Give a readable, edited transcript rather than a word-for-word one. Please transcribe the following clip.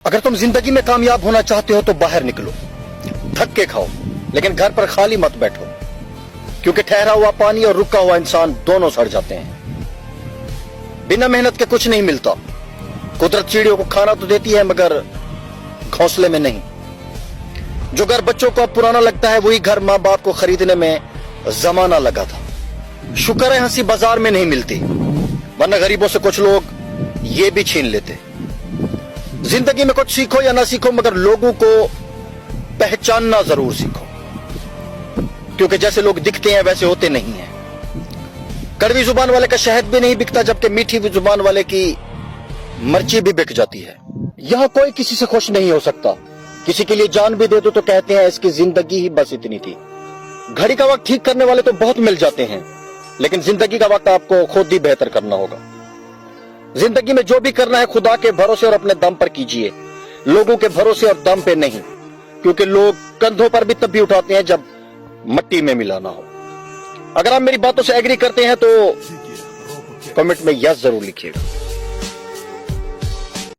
अगर तुम जिंदगी में कामयाब होना चाहते हो तो बाहर निकलो, धक्के खाओ, लेकिन घर पर खाली मत बैठो, क्योंकि ठहरा हुआ पानी और रुका हुआ इंसान दोनों सड़ जाते हैं। बिना मेहनत के कुछ नहीं मिलता। कुदरत चिड़ियों को खाना तो देती है मगर घोंसले में नहीं। जो घर बच्चों को अब पुराना लगता है वही घर माँ बाप को खरीदने में जमाना लगा था। शुक्र है हंसी बाजार में नहीं मिलती, वरना गरीबों से कुछ लोग ये भी छीन लेते। जिंदगी में कुछ सीखो या ना सीखो, मगर लोगों को पहचानना जरूर सीखो, क्योंकि जैसे लोग दिखते हैं वैसे होते नहीं हैं। कड़वी जुबान वाले का शहद भी नहीं बिकता, जबकि मीठी जुबान वाले की मिर्ची भी बिक जाती है। यहां कोई किसी से खुश नहीं हो सकता। किसी के लिए जान भी दे दो तो कहते हैं इसकी जिंदगी ही बस इतनी थी। घड़ी का वक्त ठीक करने वाले तो बहुत मिल जाते हैं, लेकिन जिंदगी का वक्त आपको खुद ही बेहतर करना होगा। जिंदगी में जो भी करना है खुदा के भरोसे और अपने दम पर कीजिए, लोगों के भरोसे और दम पे नहीं, क्योंकि लोग कंधों पर भी तब भी उठाते हैं जब मट्टी में मिलाना हो। अगर आप मेरी बातों से एग्री करते हैं तो कमेंट में यस जरूर लिखिएगा।